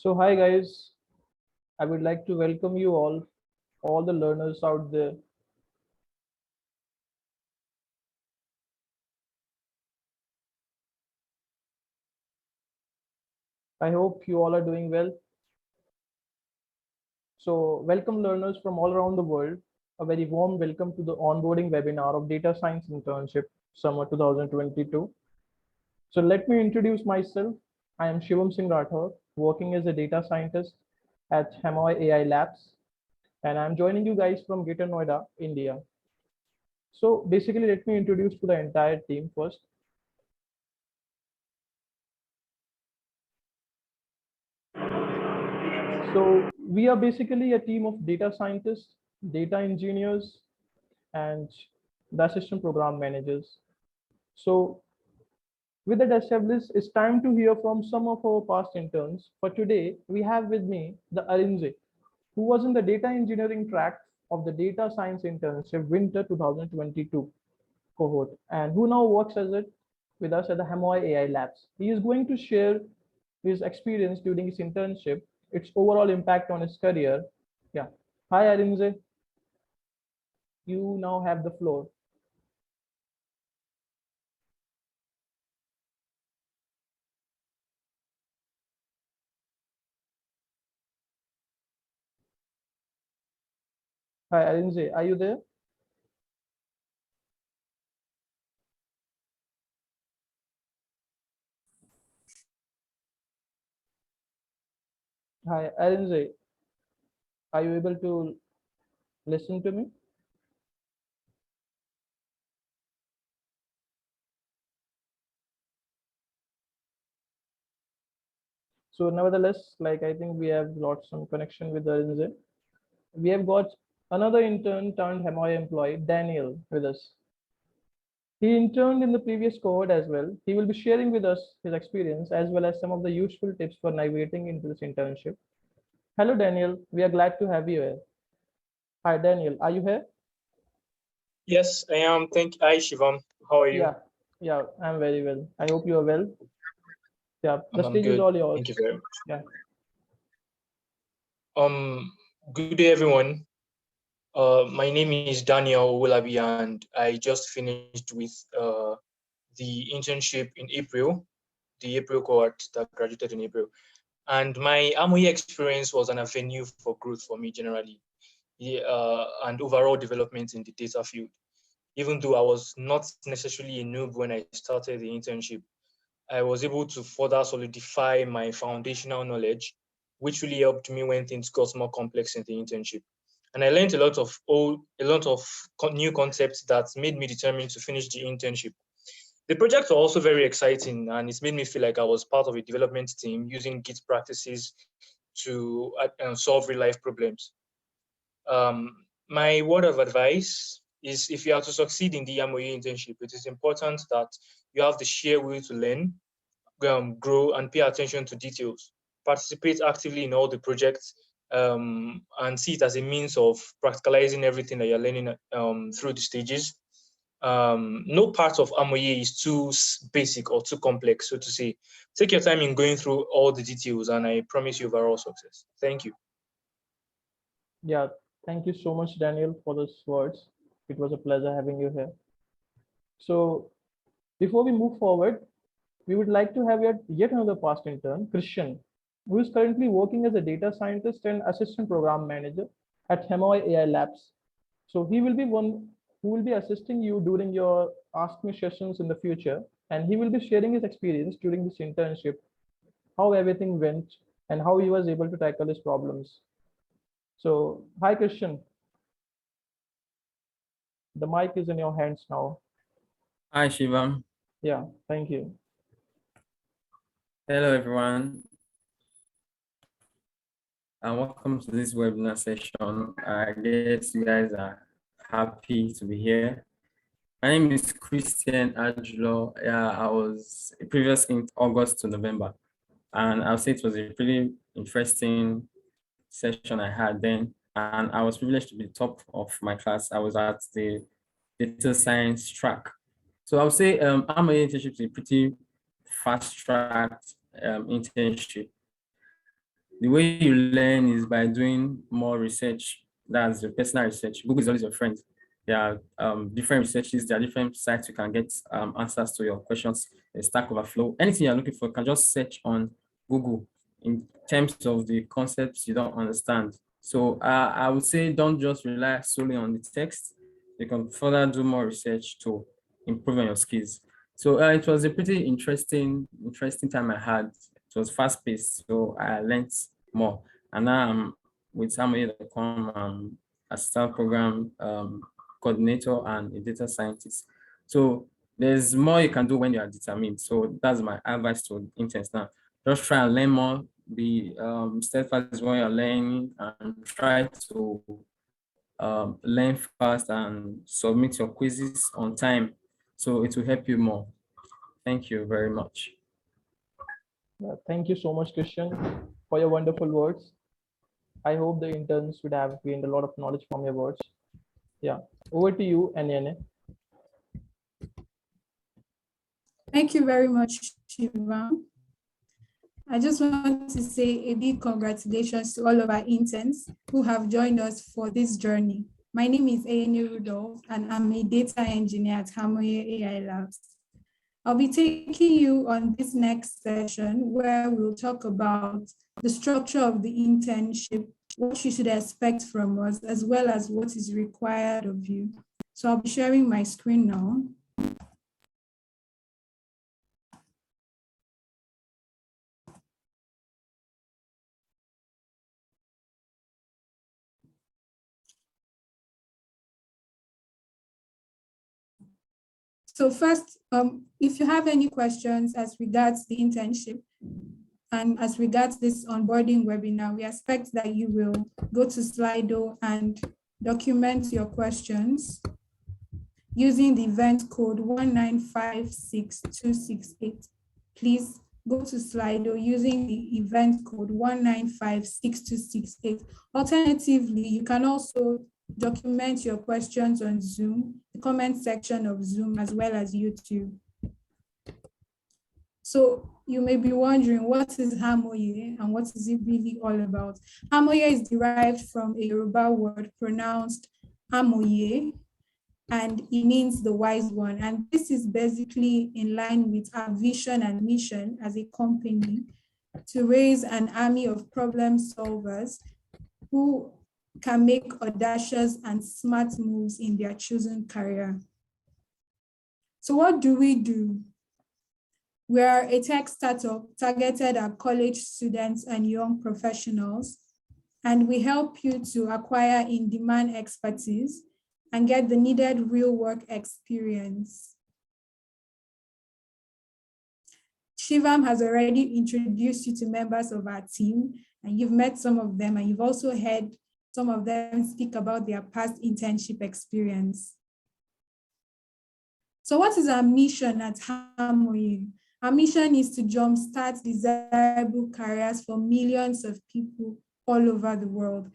So hi guys, I would like to welcome you all the learners out there. I hope you all are doing well. So welcome learners from all around the world. A very warm welcome to the onboarding webinar of Data Science Internship Summer 2022. So let me introduce myself. I am Shivam Singh Rathore, working as a data scientist at Hamoy AI Labs, and I'm joining you guys from Greater Noida, India. So basically, let me introduce to the entire team first. So we are basically a team of data scientists, data engineers, and the assistant program managers. So with that established, it's time to hear from some of our past interns. For today, we have with me the Arinze, who was in the data engineering track of the data science internship winter 2022 cohort, and who now works as it with us at the Hamoy AI Labs. He is going to share his experience during his internship, its overall impact on his career. Yeah. Hi, Arinze. You now have the floor. Hi, Arinze. Are you there? Hi, Arinze. Are you able to listen to me? So nevertheless, like I think we have lost some connection with Arinze. We have got another intern turned Hamoy employee, Daniel, with us. He interned in the previous cohort as well. He will be sharing with us his experience as well as some of the useful tips for navigating into this internship. Hello, Daniel. We are glad to have you here. Hi, Daniel. Are you here? Yes, I am. Hi, Shivam. How are you? Yeah, I'm very well. I hope you are well. Yeah, the I'm stage is good. all yours. Thank you very much. Yeah. Good day, everyone. My name is Daniel Wulabi, and I just finished with the internship in April, the April cohort that graduated in April. And my MOE experience was an avenue for growth for me generally, and overall development in the data field. Even though I was not necessarily a noob when I started the internship, I was able to further solidify my foundational knowledge, which really helped me when things got more complex in the internship. And I learned a lot of new concepts that made me determined to finish the internship. The projects were also very exciting, and it's made me feel like I was part of a development team using Git practices to solve real life problems. My word of advice is if you are to succeed in the MOE internship, it is important that you have the sheer will to learn, grow, and pay attention to details. Participate actively in all the projects, and see it as a means of practicalizing everything that you're learning through the stages. No part of MOE is too basic or too complex, so to say. Take your time in going through all the details, and I promise you overall success. Thank you. Yeah. Thank you so much, Daniel, for those words. It was a pleasure having you here. So before we move forward, we would like to have yet another past intern, Christian, who is currently working as a data scientist and assistant program manager at Hamoy AI Labs. So he will be one who will be assisting you during your Ask Me sessions in the future, and he will be sharing his experience during this internship, how everything went, and how he was able to tackle his problems. So, hi, Christian. The mic is in your hands now. Hi, Shivam. Yeah, thank you. Hello, everyone. And welcome to this webinar session. I guess you guys are happy to be here. My name is Christian Angelo. Yeah, I was previous in August to November. And I'll say it was a pretty interesting session I had then. And I was privileged to be top of my class. I was at the data science track. So I would say AMA internship is a pretty fast-tracked internship. the way you learn is by doing more research. That's your personal research. Google is always your friend. There are different researches, there are different sites you can get answers to your questions. Stack Overflow, anything you're looking for, you can just search on Google in terms of the concepts you don't understand. So I would say don't just rely solely on the text. You can further do more research to improve on your skills. So it was a pretty interesting time I had. It was fast paced, so I learned more. And now I'm with Samuel.com, assistant program coordinator and a data scientist. So there's more you can do when you are determined. So that's my advice to interns now. Just try and learn more, be steadfast when you're learning, and try to learn fast and submit your quizzes on time. So it will help you more. Thank you very much. Thank you so much, Christian, for your wonderful words. I hope the interns would have gained a lot of knowledge from your words. Yeah, over to you, Anyane. Thank you very much, Shivam. I just want to say a big congratulations to all of our interns who have joined us for this journey. My name is Ayene Rudolph, and I'm a data engineer at Hamoye AI Labs. I'll be taking you on this next session where we'll talk about the structure of the internship, what you should expect from us, as well as what is required of you. So I'll be sharing my screen now. So first, if you have any questions as regards the internship and as regards this onboarding webinar, we expect that you will go to Slido and document your questions using the event code 1956268. Please go to Slido using the event code 1956268. Alternatively, you can also document your questions on Zoom, the comment section of Zoom, as well as YouTube. So you may be wondering, what is Hamoye and what is it really all about? Hamoye is derived from a Yoruba word pronounced Amoye, and it means the wise one. And this is basically in line with our vision and mission as a company to raise an army of problem solvers who can make audacious and smart moves in their chosen career. So what do? We are a tech startup targeted at college students and young professionals, and we help you to acquire in-demand expertise and get the needed real work experience. Shivam has already introduced you to members of our team, and you've met some of them, and you've also heard some of them speak about their past internship experience. So what is our mission at Hamoye? Our mission is to jumpstart desirable careers for millions of people all over the world.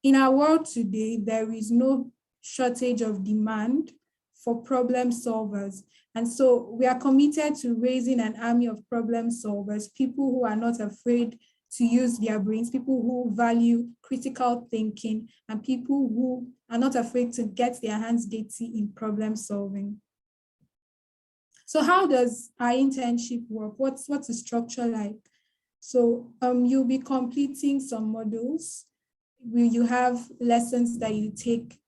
In our world today, there is no shortage of demand for problem solvers. And so we are committed to raising an army of problem solvers, people who are not afraid to use their brains, people who value critical thinking, and people who are not afraid to get their hands dirty in problem solving. So how does our internship work? What's the structure like? So you'll be completing some modules. You have lessons that you take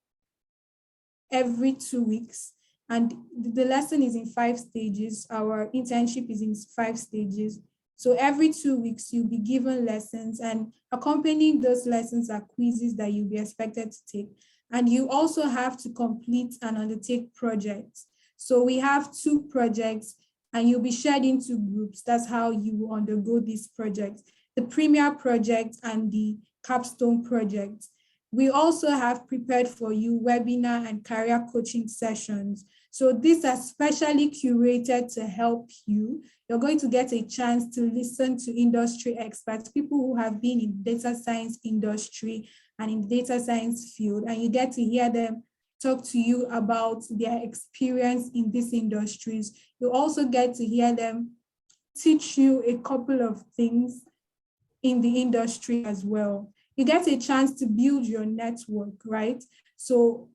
every 2 weeks. And the lesson is in 5 stages. Our internship is in 5 stages. So every 2 weeks, you'll be given lessons, and accompanying those lessons are quizzes that you'll be expected to take. And you also have to complete and undertake projects. So we have 2 projects, and you'll be shared into groups. That's how you will undergo these projects, the Premier project and the Capstone project. We also have prepared for you webinar and career coaching sessions. So these are specially curated to help you. You're going to get a chance to listen to industry experts, people who have been in data science industry and in data science field, and you get to hear them talk to you about their experience in these industries. You also get to hear them teach you a couple of things in the industry as well. You get a chance to build your network, right? So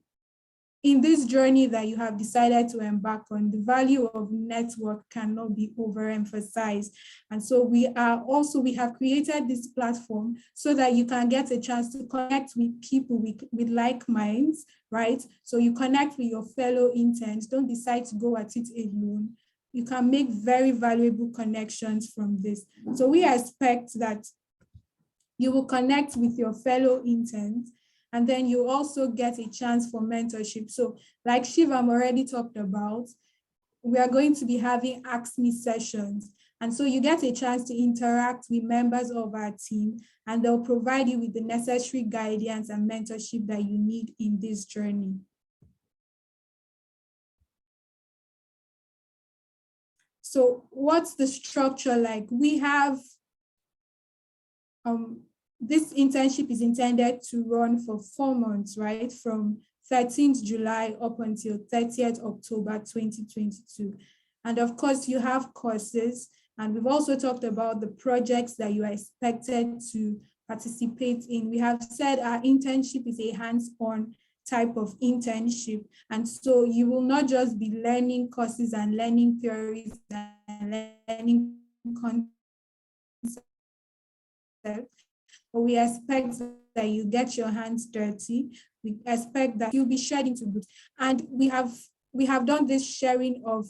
in this journey that you have decided to embark on, the value of network cannot be overemphasized. And so we have created this platform so that you can get a chance to connect with people with like minds, right? So you connect with your fellow interns. Don't decide to go at it alone. You can make very valuable connections from this. So we expect that you will connect with your fellow interns, and then you also get a chance for mentorship. So like Shivam already talked about, we are going to be having Ask Me sessions. And so you get a chance to interact with members of our team, and they'll provide you with the necessary guidance and mentorship that you need in this journey. So what's the structure like? We have, this internship is intended to run for 4 months, right? From 13th July up until 30th October 2022. And of course, you have courses, and we've also talked about the projects that you are expected to participate in. We have said our internship is a hands-on type of internship. And so you will not just be learning courses and learning theories and learning concepts, but we expect that you get your hands dirty. We expect that you'll be shared into groups. And we have done this sharing of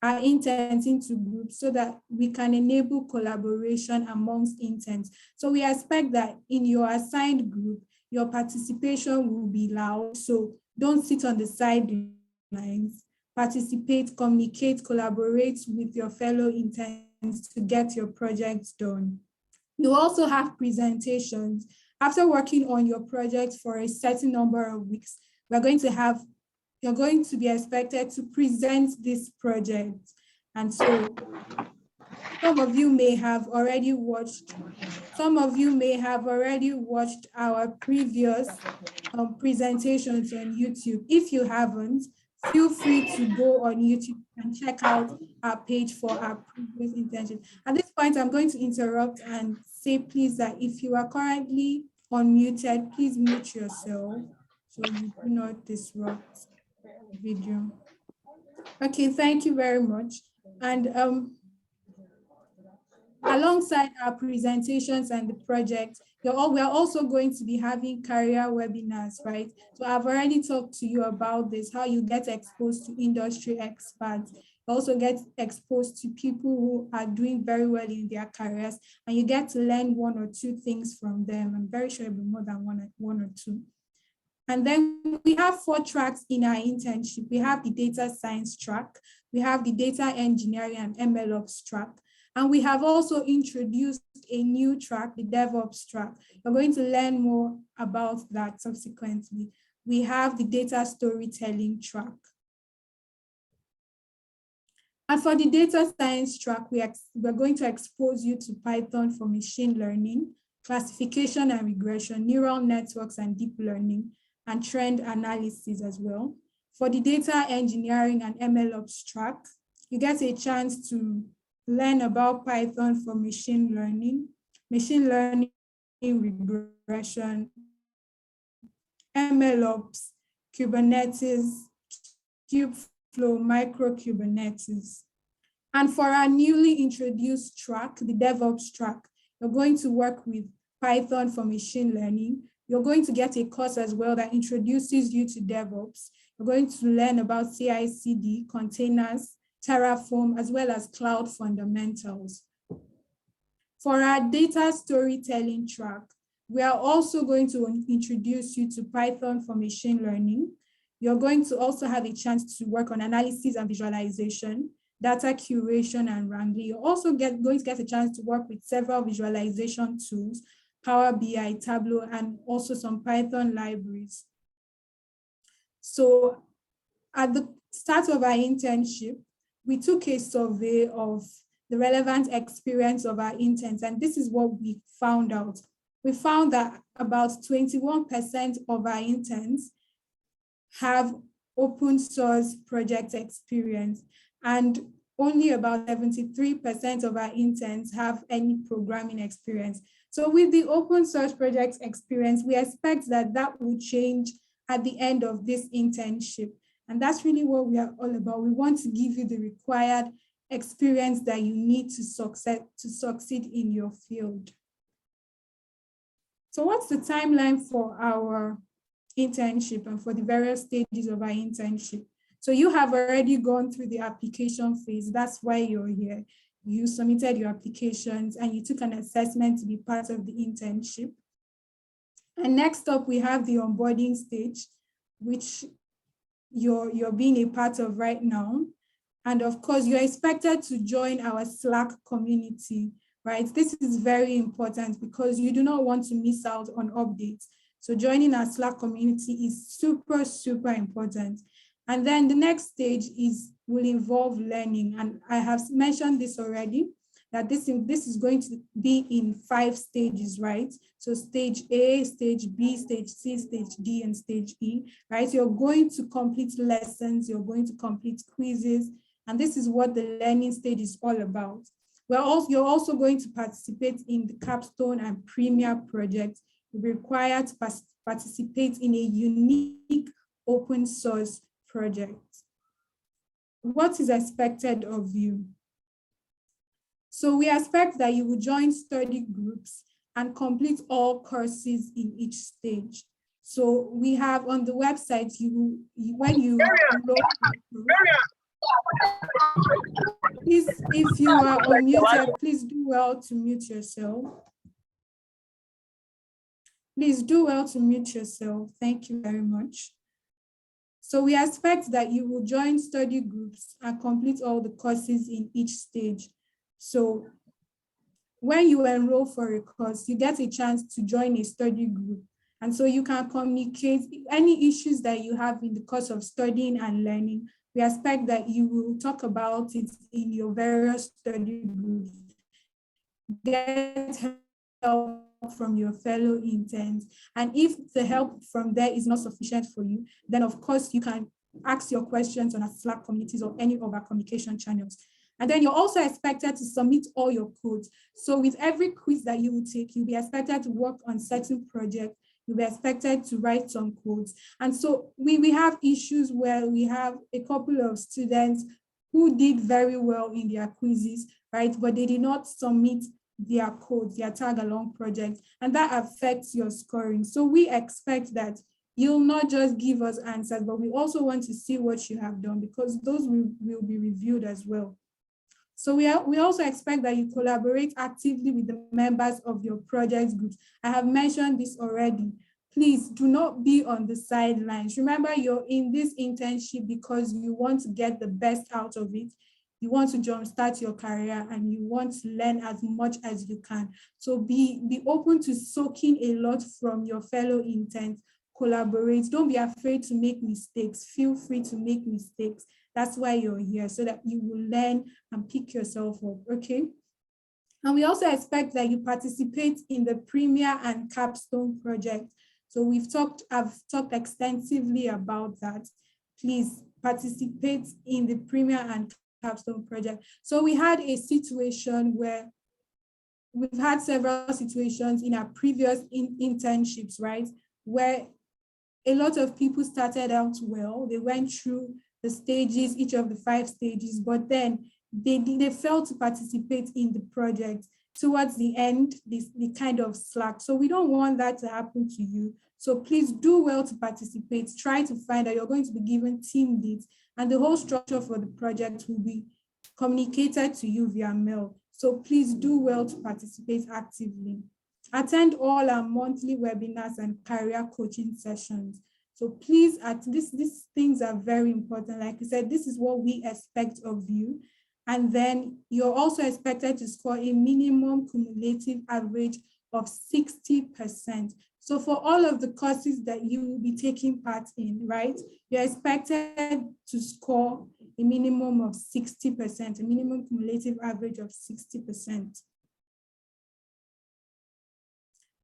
our interns into groups so that we can enable collaboration amongst interns. So we expect that in your assigned group, your participation will be loud. So don't sit on the sidelines. Participate, communicate, collaborate with your fellow interns to get your projects done. You also have presentations. After working on your project for a certain number of weeks, you're going to be expected to present this project. And so some of you may have already watched our previous presentations on YouTube. If you haven't, feel free to go on YouTube and check out our page for our previous internship. At this point, I'm going to interrupt and say, please, that if you are currently unmuted, please mute yourself so you do not disrupt the video. Okay, thank you very much. And alongside our presentations and the project, we are also going to be having career webinars, right? So I've already talked to you about this, how you get exposed to industry experts. You also get exposed to people who are doing very well in their careers, and you get to learn 1 or 2 things from them. I'm very sure it'll be more than one or two. And then we have 4 tracks in our internship. We have the data science track, we have the data engineering and MLOps track, and we have also introduced a new track, the DevOps track. We're going to learn more about that subsequently. We have the data storytelling track. And for the data science track, we're going to expose you to Python for machine learning, classification and regression, neural networks and deep learning, and trend analysis as well. For the data engineering and MLOps track, you get a chance to learn about Python for machine learning regression, MLOps, Kubernetes, Kubeflow, micro Kubernetes. And for our newly introduced track, the DevOps track, you're going to work with Python for machine learning. You're going to get a course as well that introduces you to DevOps. You're going to learn about CI/CD, containers, Terraform, as well as cloud fundamentals. For our data storytelling track, we are also going to introduce you to Python for machine learning. You're going to also have a chance to work on analysis and visualization, data curation and wrangling. You're also going to get a chance to work with several visualization tools, Power BI, Tableau, and also some Python libraries. So at the start of our internship, we took a survey of the relevant experience of our interns, and this is what we found out. We found that about 21% of our interns have open source project experience, and only about 73% of our interns have any programming experience. So with the open source project experience, we expect that that will change at the end of this internship. And that's really what we are all about. We want to give you the required experience that you need to succeed in your field. So what's the timeline for our internship and for the various stages of our internship? So you have already gone through the application phase. That's why you're here. You submitted your applications and you took an assessment to be part of the internship. And next up, we have the onboarding stage, which you're being a part of right now. And of course, you're expected to join our Slack community, right? This is very important because you do not want to miss out on updates. So joining our Slack community is super, super important. And then the next stage will involve learning. And I have mentioned this already, that this is going to be in 5 stages, right? So stage A, stage B, stage C, stage D, and stage E, right? You're going to complete lessons, you're going to complete quizzes, and this is what the learning stage is all about. You're also going to participate in the capstone and premier projects. You're required to participate in a unique open source project. What is expected of you? So we expect that you will join study groups and complete all courses in each stage. So we have on the website, when you enroll, please, if you are unmuted, please do well to mute yourself. Please do well to mute yourself. Thank you very much. So we expect that you will join study groups and complete all the courses in each stage. So when you enroll for a course, you get a chance to join a study group. And so you can communicate any issues that you have in the course of studying and learning. We expect that you will talk about it in your various study groups. Get help from your fellow interns. And if the help from there is not sufficient for you, then of course you can ask your questions on our Slack communities or any of our communication channels. And then you're also expected to submit all your codes. So with every quiz that you will take, you'll be expected to work on certain projects. You'll be expected to write some codes. And so we have issues where we have a couple of students who did very well in their quizzes, right? But they did not submit their codes, their tag along projects, and that affects your scoring. So we expect that you'll not just give us answers, but we also want to see what you have done because those will be reviewed as well. So we also expect that you collaborate actively with the members of your project groups. I have mentioned this already. Please do not be on the sidelines. Remember, you're in this internship because you want to get the best out of it. You want to jumpstart your career and you want to learn as much as you can. So be open to soaking a lot from your fellow interns. Collaborate. Don't be afraid to make mistakes. Feel free to make mistakes. That's why you're here, so that you will learn and pick yourself up, okay? And we also expect that you participate in the Premier and Capstone project. So I've talked extensively about that. Please participate in the Premier and Capstone project. So we had a situation where we've had several situations in our previous internships, right? Where a lot of people started out well, they went through the stages, each of the 5 stages, but then they failed to participate in the project. Towards the end, they kind of slack. So we don't want that to happen to you. So please do well to participate. Try to find out, you're going to be given team leads, and the whole structure for the project will be communicated to you via mail. So please do well to participate actively. Attend all our monthly webinars and career coaching sessions. So please, these things are very important. Like I said, this is what we expect of you. And then you're also expected to score a minimum cumulative average of 60%. So for all of the courses that you will be taking part in, right, you're expected to score a minimum of 60%, a minimum cumulative average of 60%.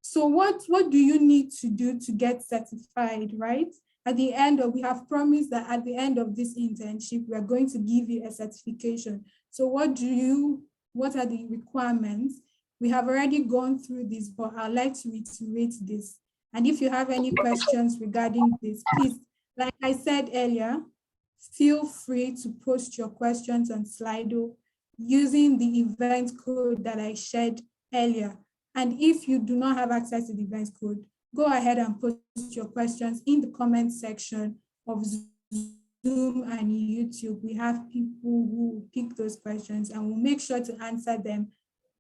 So what do you need to do to get certified, right? We have promised that at the end of this internship, we are going to give you a certification. So what are the requirements? We have already gone through this, but I'd like to reiterate this. And if you have any questions regarding this, please, like I said earlier, feel free to post your questions on Slido using the event code that I shared earlier. And if you do not have access to the event code, go ahead and post your questions in the comment section of Zoom and YouTube. We have people who pick those questions and we'll make sure to answer them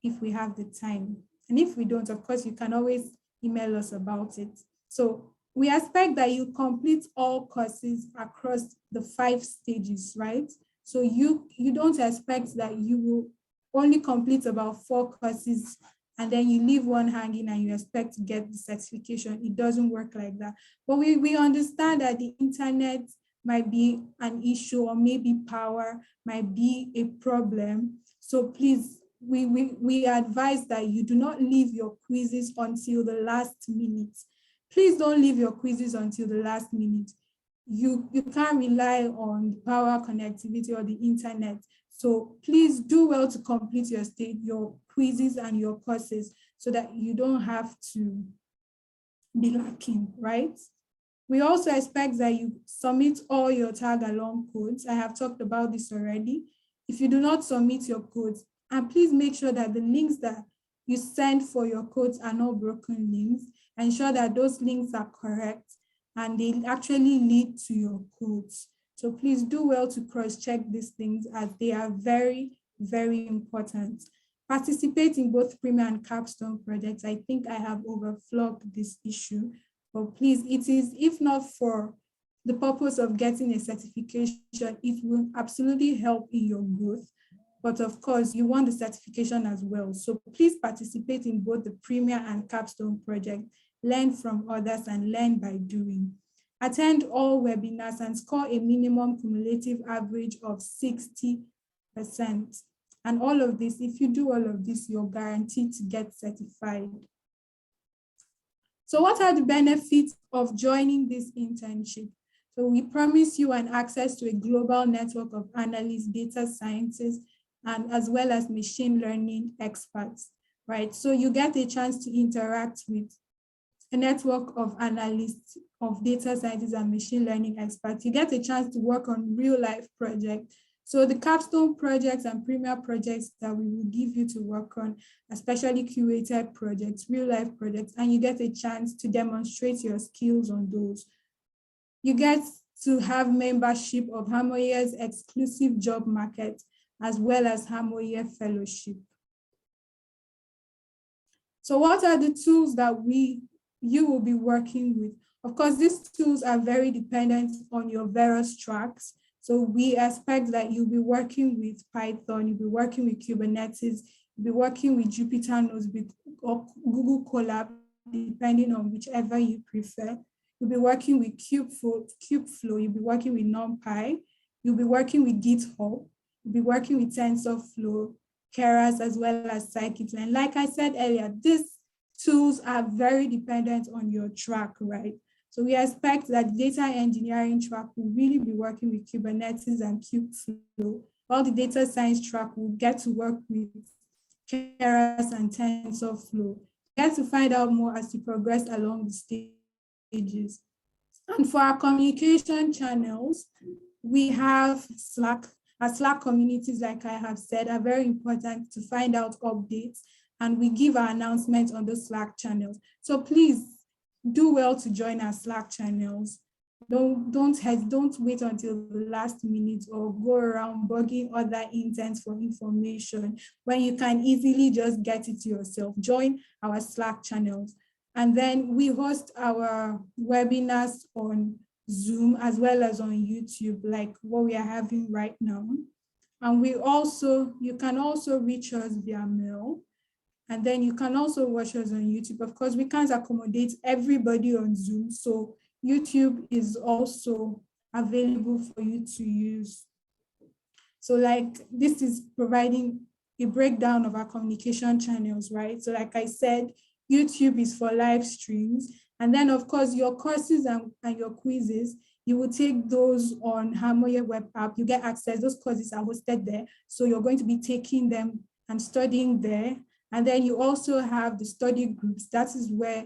if we have the time. And if we don't, of course, you can always email us about it. So we expect that you complete all courses across the 5 stages, right? So you don't expect that you will only complete about 4 courses and then you leave one hanging and you expect to get the certification. It doesn't work like that. But we understand that the internet might be an issue, or maybe power might be a problem. So please, we advise that you do not leave your quizzes until the last minute. Please don't leave your quizzes until the last minute. You can't rely on the power, connectivity, or the internet. So please do well to complete your quizzes and your courses so that you don't have to be lacking, right? We also expect that you submit all your tag-along codes. I have talked about this already. If you do not submit your codes, and please make sure that the links that you send for your codes are not broken links. Ensure that those links are correct and they actually lead to your codes. So please do well to cross-check these things as they are very, very important. Participate in both Premier and Capstone projects. I think I have overflogged this issue, but please, it is, if not for the purpose of getting a certification, it will absolutely help in your growth. But of course, you want the certification as well. So please participate in both the Premier and Capstone project. Learn from others and learn by doing. Attend all webinars and score a minimum cumulative average of 60%. And all of this, if you do all of this, you're guaranteed to get certified. So what are the benefits of joining this internship? So we promise you an access to a global network of analysts, data scientists, and as well as machine learning experts, right? So you get a chance to interact with a network of analysts, of data scientists and machine learning experts. You get a chance to work on real life projects. So the capstone projects and premier projects that we will give you to work on, especially curated projects, real life projects, and you get a chance to demonstrate your skills on those. You get to have membership of Hamoye's exclusive job market, as well as Hamoye Fellowship. So what are the tools that you will be working with? Of course, these tools are very dependent on your various tracks. So we expect that you'll be working with Python, you'll be working with Kubernetes, you'll be working with Jupyter Notebook or Google Colab, depending on whichever you prefer. You'll be working with Kubeflow, you'll be working with NumPy, you'll be working with GitHub, you'll be working with TensorFlow, Keras, as well as Scikit-learn. Like I said earlier, these tools are very dependent on your track, right? So we expect that data engineering track will really be working with Kubernetes and Kubeflow. While the data science track will get to work with Keras and TensorFlow. Get to find out more as you progress along the stages. And for our communication channels, we have Slack. Our Slack communities, like I have said, are very important to find out updates, and we give our announcements on those Slack channels. So please do well to join our Slack channels. Don't wait until the last minute or go around bugging other interns for information when you can easily just get it yourself. Join our Slack channels. And then we host our webinars on Zoom as well as on YouTube, like what we are having right now. And you can also reach us via mail. And then you can also watch us on YouTube. Of course, we can't accommodate everybody on Zoom, so YouTube is also available for you to use. So like this is providing a breakdown of our communication channels, right? So like I said, YouTube is for live streams. And then of course your courses and your quizzes You will take those on Harmoye web app. You get access. Those courses are hosted there. So you're going to be taking them and studying there. And then you also have the study groups. That is where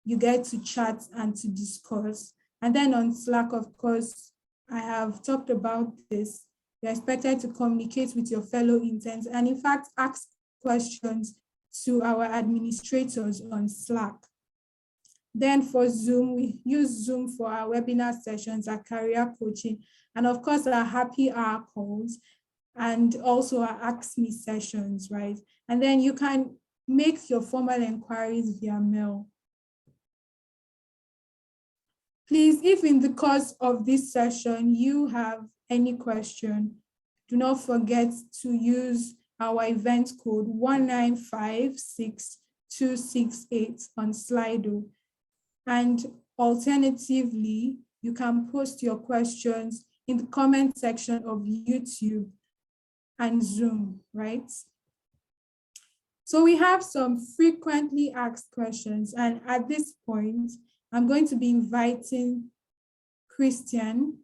you get to chat and to discuss. And then on Slack, of course, I have talked about this. You're expected to communicate with your fellow interns and in fact, ask questions to our administrators on Slack. Then for Zoom, we use Zoom for our webinar sessions, our career coaching, and of course our happy hour calls, and also our Ask Me sessions, right? And then you can make your formal inquiries via mail. Please, if in the course of this session you have any question, do not forget to use our event code 1956268 on Slido. And alternatively, you can post your questions in the comment section of YouTube and Zoom, right? So we have some frequently asked questions. And at this point, I'm going to be inviting Christian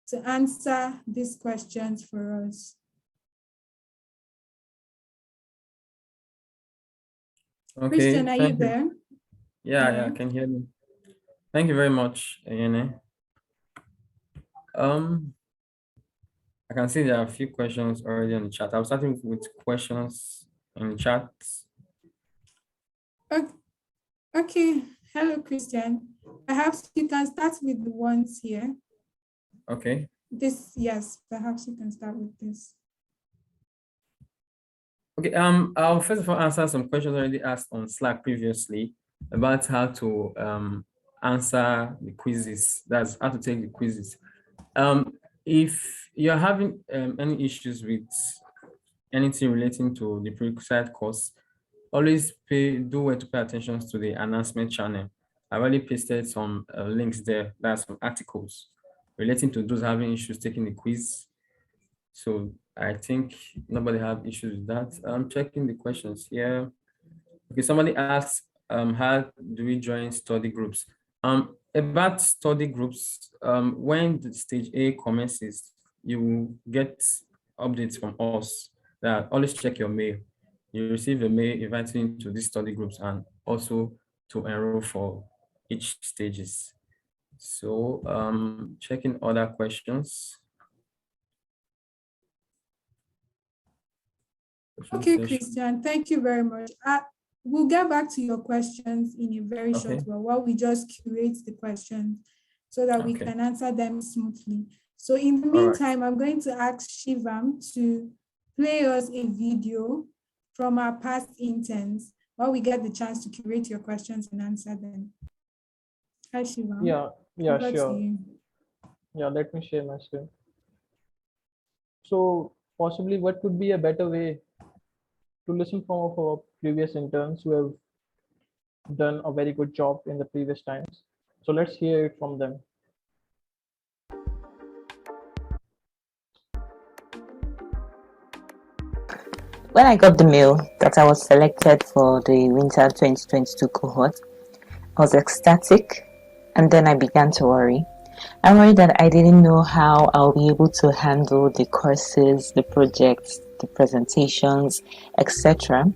to answer these questions for us. Okay, Christian, are you thank you. there? Yeah, I can hear you. Thank you very much, Ayene. I can see there are a few questions already on the chat. I'm starting with questions in the chat. Okay. Hello, Christian. Perhaps you can start with the ones here. Okay. Yes, perhaps you can start with this. Okay, I'll first of all answer some questions already asked on Slack previously about how to answer the quizzes. That's how to take the quizzes. If you're having any issues with anything relating to the prerequisite course, always do well to pay attention to the announcement channel. I've already pasted some links there. That's some articles relating to those having issues taking the quiz. So I think nobody have issues with that. I'm checking the questions here. Okay, somebody asks, how do we join study groups? About study groups, when the stage A commences, you will get updates from us. That always check your mail. You receive a mail inviting you to these study groups and also to enroll for each stages. So checking other questions. Okay, Christian, thank you very much. We'll get back to your questions in a very short while we just curate the questions so that we can answer them smoothly. So in the meantime, I'm going to ask Shivam to play us a video from our past interns while we get the chance to curate your questions and answer them. Hi, Shivam. Yeah, sure. Yeah, let me share my screen. So possibly what could be a better way to listen from our previous interns who have done a very good job in the previous times. So let's hear it from them. When I got the mail that I was selected for the winter 2022 cohort, I was ecstatic, and then I began to worry. I worried that I didn't know how I'll be able to handle the courses, the projects, the presentations, etc.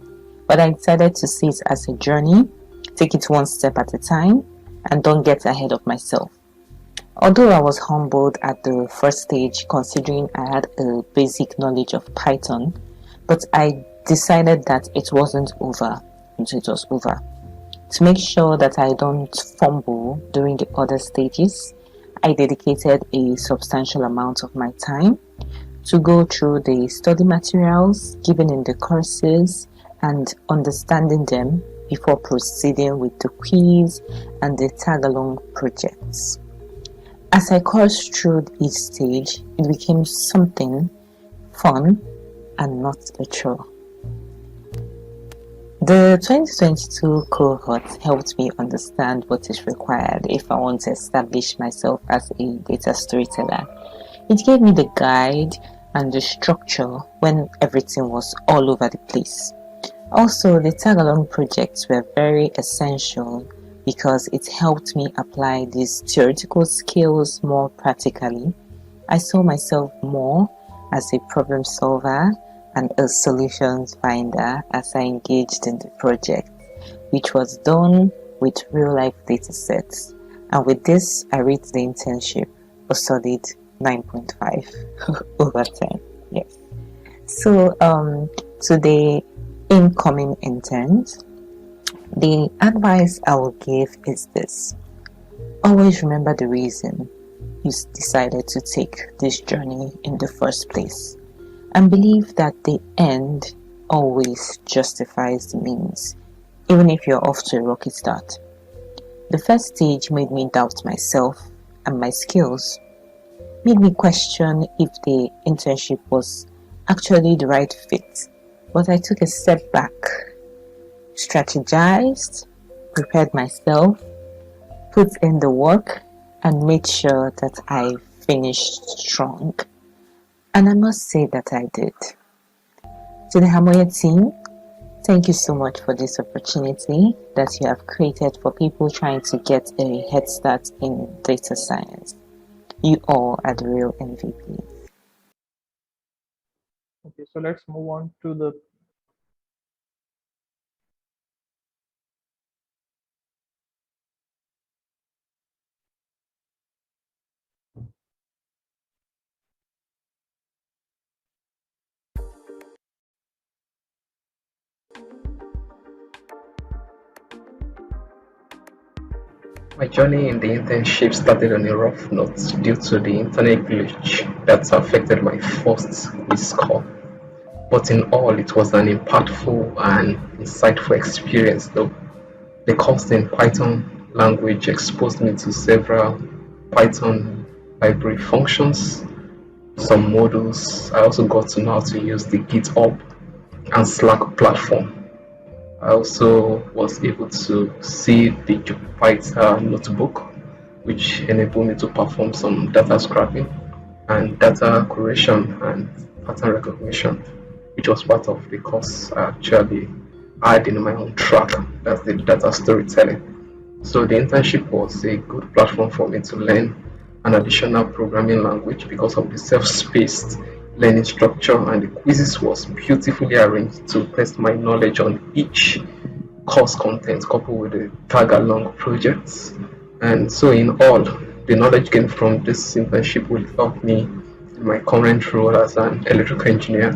But I decided to see it as a journey, take it one step at a time, and don't get ahead of myself. Although I was humbled at the first stage, considering I had a basic knowledge of Python, but I decided that it wasn't over until it was over. To make sure that I don't fumble during the other stages, I dedicated a substantial amount of my time to go through the study materials given in the courses and understanding them before proceeding with the quiz and the tag-along projects. As I coursed through each stage, it became something fun and not a chore. The 2022 cohort helped me understand what is required if I want to establish myself as a data storyteller. It gave me the guide and the structure when everything was all over the place. Also, the tag-along projects were very essential because it helped me apply these theoretical skills more practically. I saw myself more as a problem solver and a solutions finder as I engaged in the project, which was done with real-life data sets. And with this, I rate the internship a solid 9.5 over 10. Yes. So, to the incoming interns, the advice I will give is this: always remember the reason you decided to take this journey in the first place, and believe that the end always justifies the means, even if you're off to a rocky start. The first stage made me doubt myself and my skills, made me question if the internship was actually the right fit. But I took a step back, strategized, prepared myself, put in the work, and made sure that I finished strong. And I must say that I did. To the Hamoye team, thank you so much for this opportunity that you have created for people trying to get a head start in data science. You all are the real MVPs. Okay, so let's move on to the My journey in the internship started on a rough note due to the internet glitch that affected my first quiz score. But in all, it was an impactful and insightful experience, though. The course in Python language exposed me to several Python library functions, some modules. I also got to know how to use the GitHub and Slack platform. I also was able to see the Jupyter notebook, which enabled me to perform some data scraping and data curation and pattern recognition, which was part of the course I actually had in my own track, that's the data storytelling. So the internship was a good platform for me to learn an additional programming language because of the self-spaced learning structure, and the quizzes was beautifully arranged to test my knowledge on each course content coupled with the tag along projects. And so in all, the knowledge gained from this internship will help me in my current role as an electrical engineer,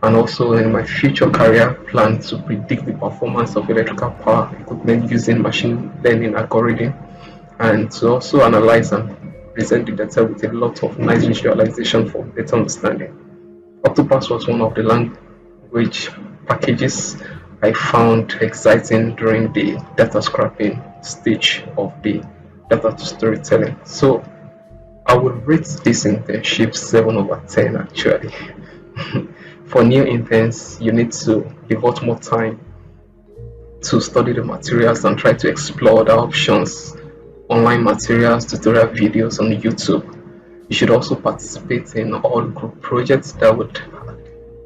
and also in my future career plan to predict the performance of electrical power equipment using machine learning algorithm, and to also analyze and present the data with a lot of nice visualization for better understanding. Octopus was one of the language packages I found exciting during the data scraping stage of the data to storytelling. So I would rate this internship 7 over 10 actually. For new interns, you need to devote more time to study the materials and try to explore the options, online materials, tutorial videos on YouTube. You should also participate in all group projects that would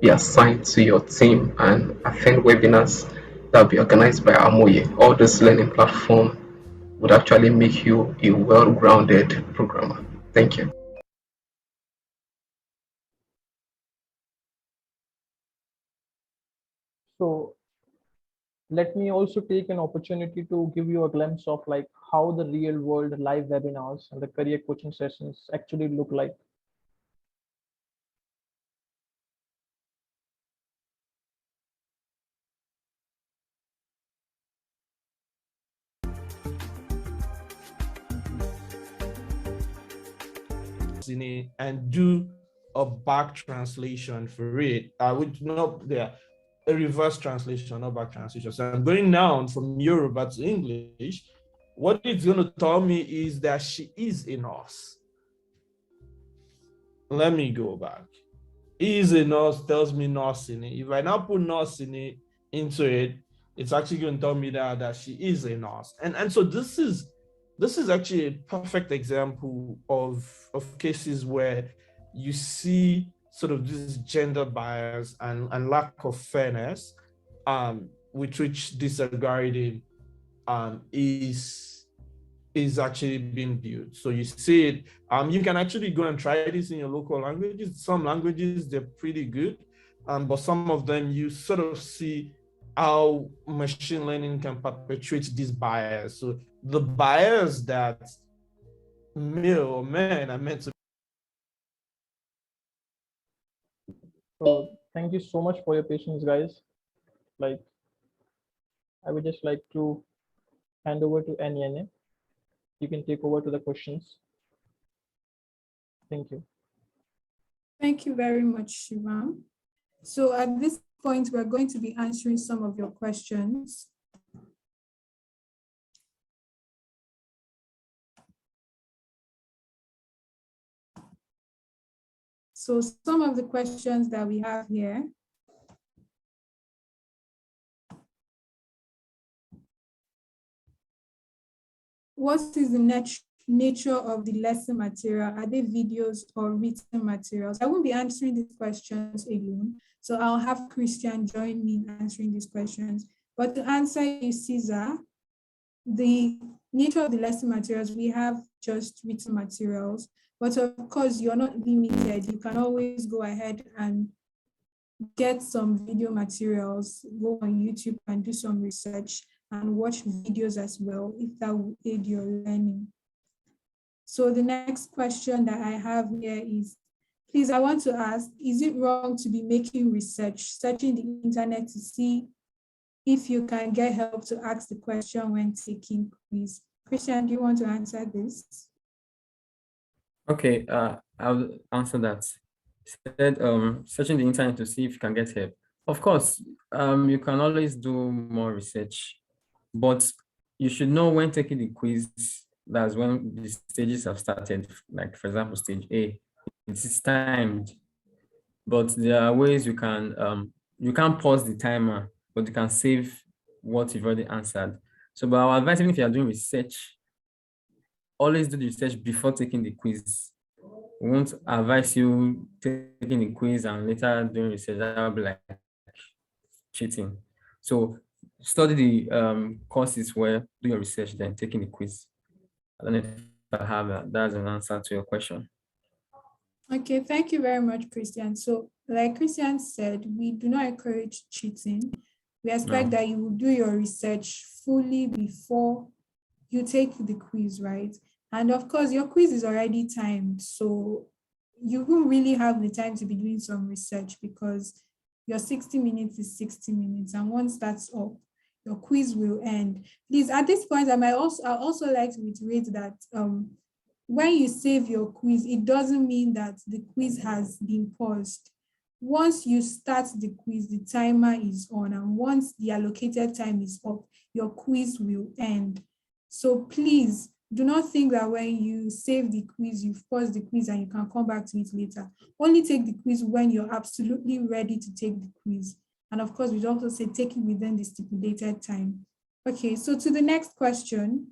be assigned to your team and attend webinars that will be organized by Amoye. All this learning platform would actually make you a well-grounded programmer. Thank you. so let me also take an opportunity to give you a glimpse of like how the real world live webinars and the career coaching sessions actually look like. In it and do a back translation for it. I would not there a reverse translation, not back translation. So I'm going now from Yoruba to English. What it's going to tell me is that she is a nurse. Let me go back. Is a nurse tells me nurse in it. If I now put nurse in it into it, it's actually going to tell me that she is a nurse. And so this is actually a perfect example of cases where you see sort of this gender bias and lack of fairness with which this algorithm is actually being built. So you see it, you can actually go and try this in your local languages. Some languages, they're pretty good, but some of them you sort of see how machine learning can perpetuate this bias. So the bias that male or men are meant to. So thank you so much for your patience, guys. Like, I would just like to hand over to Anya. You can take over to the questions. Thank you. Thank you very much, Shivam. So at this point, we're going to be answering some of your questions. So some of the questions that we have here. What is the nature of the lesson material? Are they videos or written materials? I won't be answering these questions alone. So I'll have Christian join me in answering these questions. But to answer you, Caesar, the nature of the lesson materials, we have just written materials. But of course, you're not limited. You can always go ahead and get some video materials, go on YouTube and do some research and watch videos as well, if that will aid your learning. So the next question that I have here is, please, I want to ask, is it wrong to be making research, searching the internet to see if you can get help to ask the question when taking quiz? Christian, do you want to answer this? Okay, I'll answer that. Said searching the internet to see if you can get help. Of course, you can always do more research, but you should know when taking the quiz. That's when the stages have started. Like for example, stage A, it is timed, but there are ways you can't pause the timer, but you can save what you've already answered. So, but our advice, even if you are doing research, always do the research before taking the quiz. We won't advise you taking the quiz and later doing research. That will be like cheating. So study the courses where do your research, then taking the quiz. I don't know if I have that. That's an answer to your question. Okay, thank you very much, Christian. So like Christian said, we do not encourage cheating. We expect that you will do your research fully before you take the quiz, right? And of course, your quiz is already timed, so you won't really have the time to be doing some research because your 60 minutes is 60 minutes. And once that's up, your quiz will end. Please, at this point, I also like to reiterate that when you save your quiz, it doesn't mean that the quiz has been paused. Once you start the quiz, the timer is on, and once the allocated time is up, your quiz will end. So please do not think that when you save the quiz, you've paused the quiz and you can come back to it later. Only take the quiz when you're absolutely ready to take the quiz. And of course, we'd also say take it within the stipulated time. Okay, so to the next question,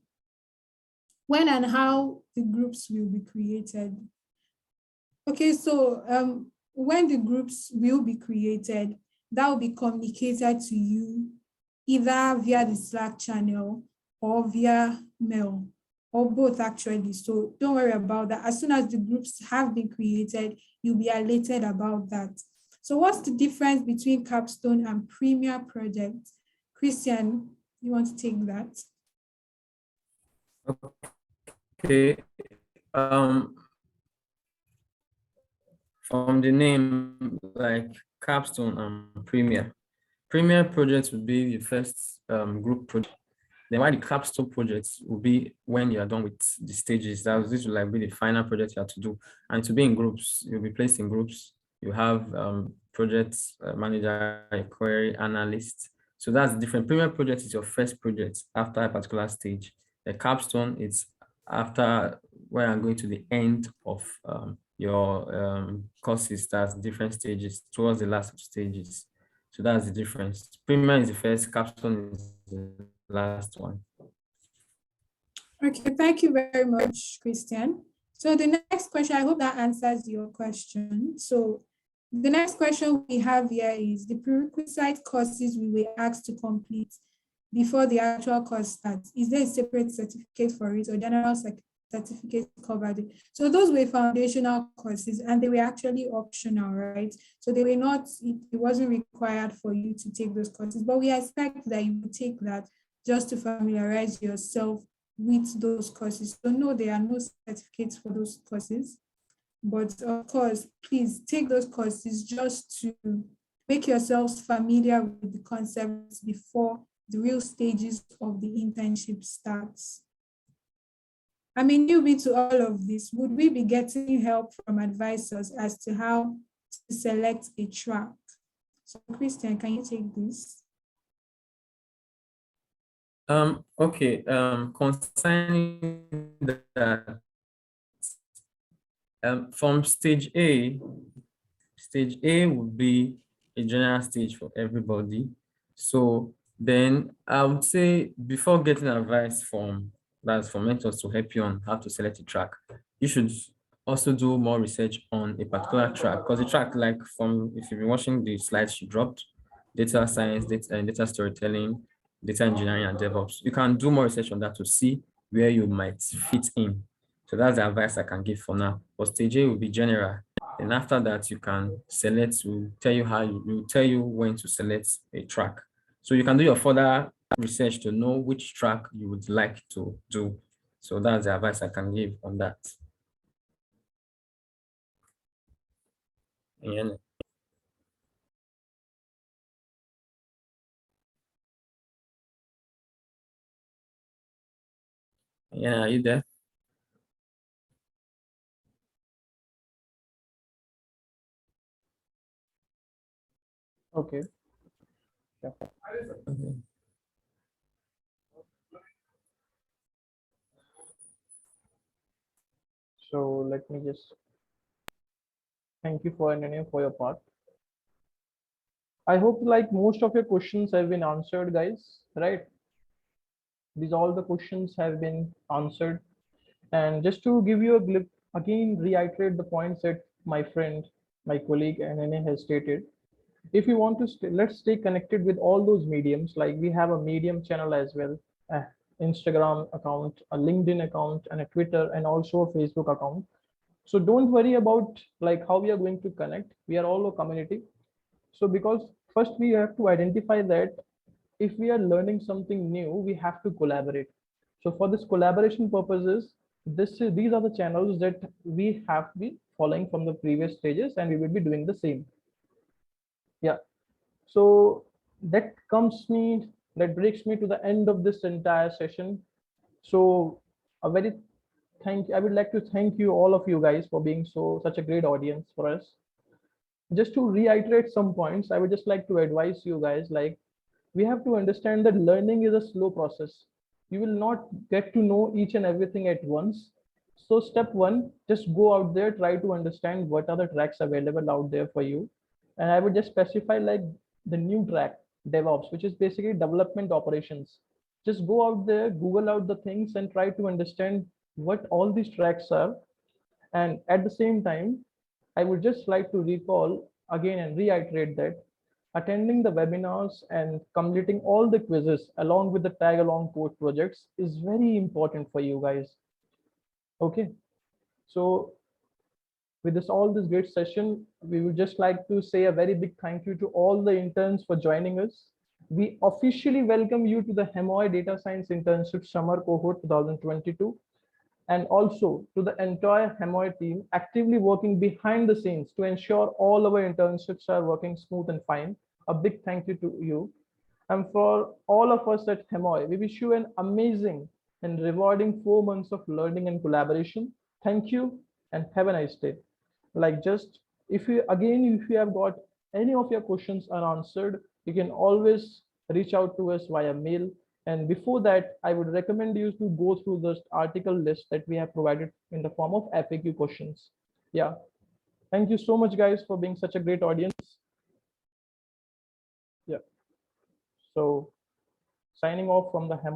when and how the groups will be created. Okay, so when the groups will be created, that will be communicated to you either via the Slack channel or via mail, or both actually. So don't worry about that. As soon as the groups have been created, you'll be alerted about that. So what's the difference between capstone and premier projects? Christian, you want to take that? Okay. From the name, like capstone and premier. Premier projects would be the first group project. Then while the capstone projects will be when you are done with the stages. This will like be the final project you have to do. And to be in groups, you'll be placed in groups. You have projects manager, a query analyst. So that's different. Premier project is your first project after a particular stage. The capstone is after where I'm going to the end of your courses. That's different stages towards the last stages. So that's the difference. Premier is the first, capstone is the last one. Okay, thank you very much, Christian. So the next question, I hope that answers your question. So the next question we have here is the prerequisite courses we were asked to complete. before the actual course starts? Is there a separate certificate for it, or general certificate covered it? So those were foundational courses, and they were actually optional, right? So they were not, it wasn't required for you to take those courses, but we expect that you would take that just to familiarize yourself with those courses. So no, there are no certificates for those courses, but of course, please take those courses just to make yourselves familiar with the concepts before the real stages of the internship starts. I'm a newbie to all of this. Would we be getting help from advisors as to how to select a track? So Christian, can you take this? Okay, concerning that, from stage A would be a general stage for everybody. So then I would say, before getting advice from mentors to help you on how to select a track, you should also do more research on a particular track, because the track, like if you've been watching the slides she dropped, data science, data storytelling, data engineering, and DevOps, you can do more research on that to see where you might fit in. So that's the advice I can give for now. But stage A will be general. And after that, you can select, will tell you when to select a track. So you can do your further research to know which track you would like to do. So that's the advice I can give on that. Yeah. Yeah, are you there? Okay. Yeah. Okay. So let me just thank you for your part. I hope like most of your questions have been answered, guys, right? These all the questions have been answered. And just to give you a glimpse, again, reiterate the points that my friend, my colleague, and Nene has stated. If you want to, let's stay connected with all those mediums. Like we have a Medium channel as well, a Instagram account, a LinkedIn account, and a Twitter, and also a Facebook account. So don't worry about like how we are going to connect. We are all a community. So because first we have to identify that if we are learning something new, we have to collaborate. So for this collaboration purposes, these are the channels that we have been following from the previous stages, and we will be doing the same. Yeah. So that brings me to the end of this entire session. So a very I would like to thank you, all of you guys, for being such a great audience for us. Just to reiterate some points, I would just like to advise you guys, like we have to understand that learning is a slow process. You will not get to know each and everything at once. So step one, just go out there, try to understand what are the tracks available out there for you. And I would just specify like the new track, DevOps, which is basically development operations. Just go out there, Google out the things, and try to understand what all these tracks are. And at the same time, I would just like to recall again and reiterate that attending the webinars and completing all the quizzes along with the tag along code projects is very important for you guys. Okay. So with this great session, we would just like to say a very big thank you to all the interns for joining us. We officially welcome you to the HMOI Data Science Internship Summer Cohort 2022, and also to the entire HMOI team actively working behind the scenes to ensure all our internships are working smooth and fine. A big thank you to you. And for all of us at HMOI, we wish you an amazing and rewarding 4 months of learning and collaboration. Thank you and have a nice day. Like just, if you have got any of your questions unanswered, you can always reach out to us via mail. And before that, I would recommend you to go through this article list that we have provided in the form of FAQ questions. Yeah. Thank you so much, guys, for being such a great audience. Yeah. So signing off from the HMOI.